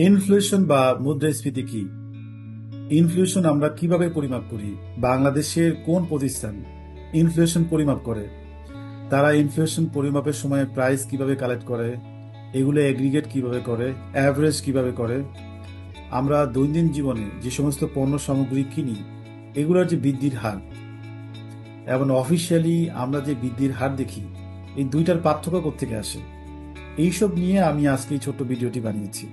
Inflation বা মুদ্রাস্ফীতি কি? ইনফ্লেশন আমরা কিভাবে পরিমাপ করি? বাংলাদেশের কোন প্রতিষ্ঠান ইনফ্লেশন পরিমাপ করে? তারা ইনফ্লেশন পরিমাপের সময় প্রাইস কিভাবে কালেক্ট করে? এগুলো এগ্রিগেট কিভাবে করে? অ্যাভারেজ কিভাবে করে? আমরা দৈনন্দিন জীবনে যে সমস্ত পণ্য সামগ্রী কিনি, এগুলোর যে বৃদ্ধির হার এবং অফিসিয়ালি আমরা যে বৃদ্ধির হার দেখি, এই দুইটার পার্থক্য কোত্থেকে আসে? এইসব নিয়ে আমি আজকে এই ছোট্ট ভিডিওটি বানিয়েছি।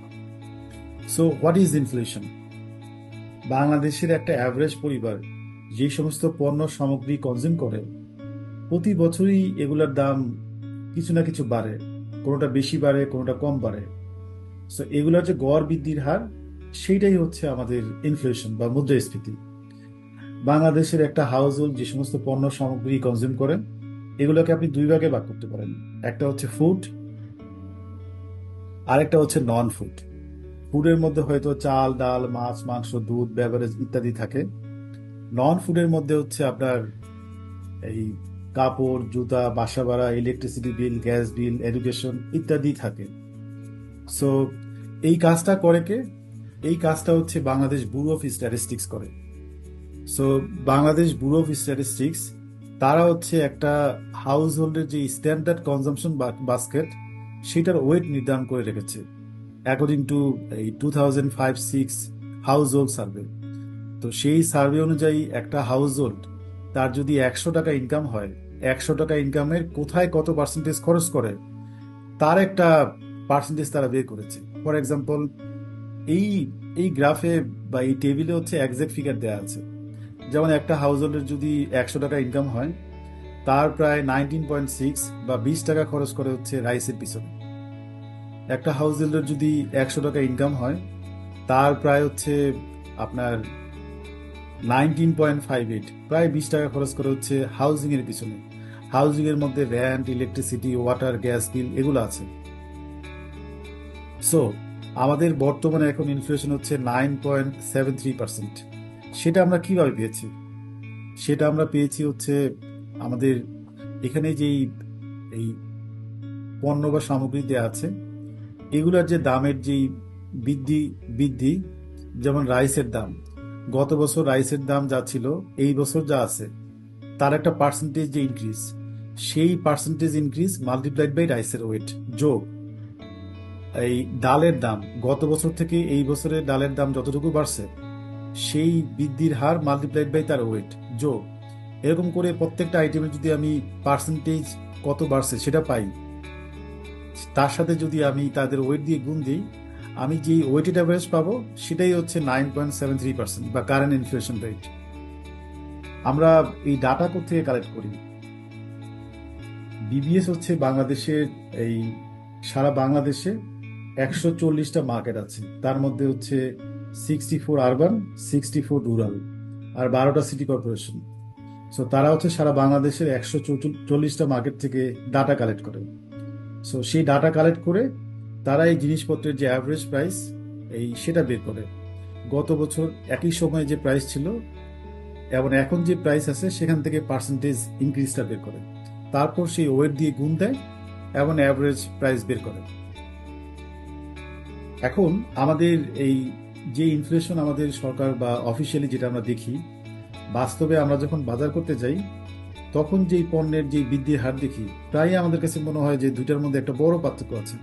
So what is inflation? বাংলাদেশের একটা অ্যাভারেজ পরিবার যে সমস্ত পণ্য সামগ্রী কনজিউম করে, প্রতি বছরই এগুলোর দাম কিছু না কিছু বাড়ে। কোনোটা বেশি বাড়ে, কোনোটা কম বাড়ে। সো এগুলোর যে গড় বৃদ্ধির হার, সেইটাই হচ্ছে আমাদের ইনফ্লেশন বা মুদ্রাস্ফীতি। বাংলাদেশের একটা হাউস হোল্ড যে সমস্ত পণ্য সামগ্রী কনজিউম করে, এগুলোকে আপনি দুই ভাগে ভাগ করতে পারেন। একটা হচ্ছে ফুড, আরেকটা হচ্ছে নন ফুড। ফুডের মধ্যে হয়তো চাল, ডাল, মাছ, মাংস, দুধ, বেভারেজ ইত্যাদি থাকে। নন ফুডের মধ্যে হচ্ছে আপনার এই কাপড়, জুতা, বাসা ভাড়া, electricity bill, gas bill, education ইত্যাদি থাকে। সো এই কাজটা করে কে? এই কাজটা হচ্ছে বাংলাদেশ ব্যুরো অফ স্ট্যাটিস্টিক্স করে। So Bangladesh bureau of statistics, তারা হচ্ছে একটা হাউস হোল্ডের যে স্ট্যান্ডার্ড কনজাম্পশন বাস্কেট, সেটার ওয়েট নির্ধারণ করে রেখেছে অ্যাকর্ডিং টু এই 2005-06 হাউস হোল্ড সার্ভে। তো সেই সার্ভে অনুযায়ী একটা হাউস হোল্ড, তার যদি 100 টাকা ইনকাম হয়, 100 টাকা ইনকামের কোথায় কত পার্সেন্টেজ খরচ করে, তার একটা পার্সেন্টেজ তারা বের করেছে। ফর এক্সাম্পল, এই এই গ্রাফে বা এই টেবিলে হচ্ছে এক্সাক্ট ফিগার দেওয়া আছে। যেমন একটা হাউস হোল্ডের যদি 100 টাকা ইনকাম হয়, তার প্রায় 19.6 বা 20 টাকা খরচ করে হচ্ছে রাইসের পিছনে। একটা হাউস হোল্ডের যদি 100 টাকা ইনকাম হয়, তার প্রায় হচ্ছে আপনার 19.58, প্রায় 20 টাকা খরচ করে হচ্ছে হাউজিং এর পিছনে। হাউজিং এর মধ্যে rent, electricity, water, gas bill এগুলো আছে। সো আমাদের বর্তমানে এখন ইনফ্লেশন হচ্ছে 9.73%। সেটা আমরা কিভাবে পেয়েছি? সেটা আমরা পেয়েছি হচ্ছে আমাদের এখানে যেই এই পণ্য বা সামগ্রী দেওয়া আছে, এগুলোর যে দামের যেই বৃদ্ধি বৃদ্ধি যেমন রাইসের দাম, গত বছর রাইসের দাম যা ছিল, এই বছর যা আছে, তার একটা পার্সেন্টেজ যে ইনক্রিজ, সেই পার্সেন্টেজ ইনক্রিজ মাল্টিপ্লাইড বাই রাইসের ওয়েট যোগ এই ডালের দাম, গত বছর থেকে এই বছরের ডালের দাম যতটুকু বাড়ছে, সেই বৃদ্ধির হার মাল্টিপ্লাইড বাই তার ওয়েট যোগ, এরকম করে প্রত্যেকটা আইটেমের যদি আমি পার্সেন্টেজ কত বাড়ছে সেটা পাই, তার সাথে যদি আমি তাদের ওয়েট দিয়ে গুণ দিই, আমি যে ওয়েটেড অ্যাভারেজ পাবো, সেটাই হচ্ছে 9.73% বা কারেন্ট ইনফ্লেশন রেট। আমরা এই ডাটা কোথেকে কালেক্ট করি? বিবিএস হচ্ছে বাংলাদেশের এই সারা বাংলাদেশে 140টা মার্কেট আছে। তার মধ্যে হচ্ছে 64 আরবান, 64 রুরাল, আর 12টা সিটি কর্পোরেশন। সো তারা হচ্ছে সারা বাংলাদেশের 140টা মার্কেট থেকে ডাটা কালেক্ট করে। সো সেই ডাটা কালেক্ট করে তারা এই জিনিসপত্রের যে অ্যাভারেজ প্রাইস, এই সেটা বের করে। গত বছর একই সময়ে যে প্রাইস ছিল এবং এখন যে প্রাইস আছে, সেখান থেকে পার্সেন্টেজ ইনক্রিজটা বের করে, তারপর সেই ওয়েট দিয়ে গুণ দেয় এবং অ্যাভারেজ প্রাইস বের করে। এখন আমাদের এই যে ইনফ্লেশন আমাদের সরকার বা অফিসিয়ালি যেটা আমরা দেখি, বাস্তবে আমরা যখন বাজার করতে যাই, তখন যেই পণ্যের যে বৃদ্ধির হার দেখি, প্রায় আমাদের কাছে মনে হয় যে দুইটার মধ্যে একটা বড় পার্থক্য আছে।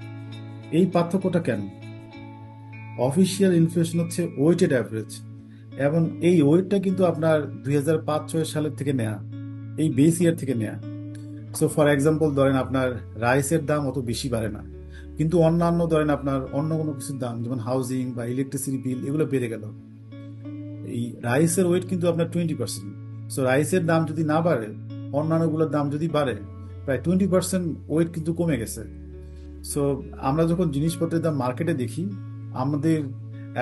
এই পার্থক্যটা কেন? অফিসিয়াল ইনফ্লেশন হচ্ছে ওয়েটেড অ্যাভারেজ, এবং এই ওয়েটটা কিন্তু আপনার 2005-06 সালের থেকে নেয়া, এই বেস ইয়ার থেকে নেয়া। সো ফর এক্সাম্পল, ধরেন আপনার রাইসের দাম অত বেশি বাড়ে না, কিন্তু অন্যান্য ধরেন আপনার অন্য কোনো কিছুর দাম যেমন হাউজিং বা ইলেকট্রিসিটি বিল এগুলো বেড়ে গেল। এই রাইসের ওয়েট কিন্তু আপনার 20%। সো রাইসের দাম যদি না বাড়ে, অন্যান্যগুলোর দাম যদি বাড়ে, প্রায় 20% ওয়েট কিন্তু কমে গেছে। সো আমরা যখন জিনিসপত্রের দাম মার্কেটে দেখি, আমাদের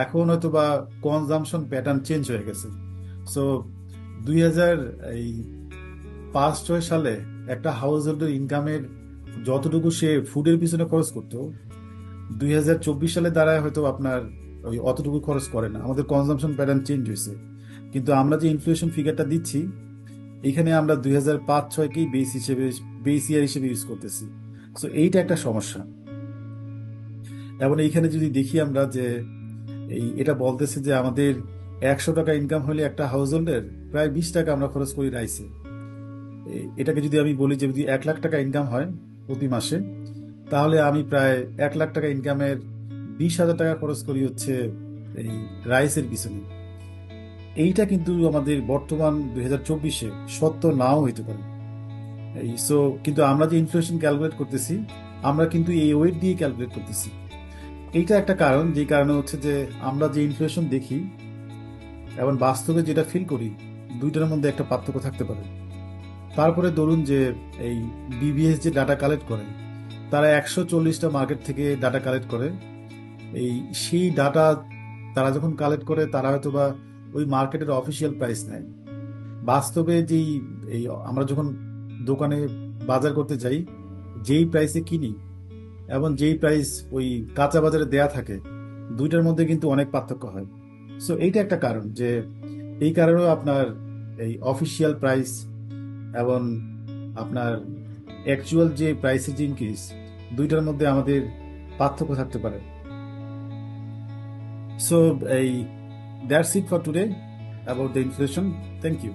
এখন হয়তো বা কনজামশন প্যাটার্ন চেঞ্জ হয়ে গেছে। সো 2005-06 সালে একটা হাউস হোল্ডের ইনকামের যতটুকু সে ফুডের পিছনে খরচ করতো, 2024 সালে দাঁড়ায় হয়তো আপনার ওই অতটুকু খরচ করে না। আমাদের কনজাম্পশন প্যাটার্ন চেঞ্জ হয়েছে, কিন্তু আমরা যে ইনফ্লেশন ফিগারটা দিচ্ছি, এখানে আমরা 2005-06কেই বেস ইয়ার হিসেবে ইউজ করতেছি। সো এইটা একটা সমস্যা। এবং এইখানে যদি দেখি আমরা যে এটা বলতেছে যে আমাদের 100 টাকা ইনকাম হলে একটা হাউস হোল্ডের প্রায় 20 টাকা আমরা খরচ করি রাইসে। এটাকে যদি আমি বলি যে যদি 1 লাখ টাকা ইনকাম হয় প্রতি মাসে, তাহলে আমি প্রায় 1 লাখ টাকা ইনকামের 20,000 টাকা খরচ করি হচ্ছে এই রাইসের পিছনে। এইটা কিন্তু আমাদের বর্তমান 2024-এ সত্য নাও হইতে পারে। কিন্তু আমরা যে ইনফ্লেশন ক্যালকুলেট করতেছি, আমরা কিন্তু এই ওয়েট দিয়ে ক্যালকুলেট করতেছি। এইটা একটা কারণ, যে কারণে হচ্ছে যে আমরা যে ইনফ্লেশন দেখি এবং বাস্তবে যেটা ফিল করি, দুইটার মধ্যে একটা পার্থক্য থাকতে পারে। তারপরে ধরুন যে এই বিবিএস যে ডাটা কালেক্ট করে, তারা 140টা মার্কেট থেকে ডাটা কালেক্ট করে। এই সেই ডাটা তারা যখন কালেক্ট করে, তারা হয়তো বা ওই মার্কেটের অফিসিয়াল প্রাইস নেয়। বাস্তবে যেই এই আমরা যখন দোকানে বাজার করতে যাই, যেই প্রাইসে কিনি এবং যেই প্রাইস ওই কাঁচা বাজারে দেয়া থাকে, দুইটার মধ্যে কিন্তু অনেক পার্থক্য হয়। সো এইটা একটা কারণ যে এই কারণেও আপনার এই অফিসিয়াল প্রাইস এবং আপনার অ্যাকচুয়াল যে প্রাইসের যে ইনক্রিজ, দুইটার মধ্যে আমাদের পার্থক্য থাকতে পারে। সো এই that's it for today about the inflation. Thank you.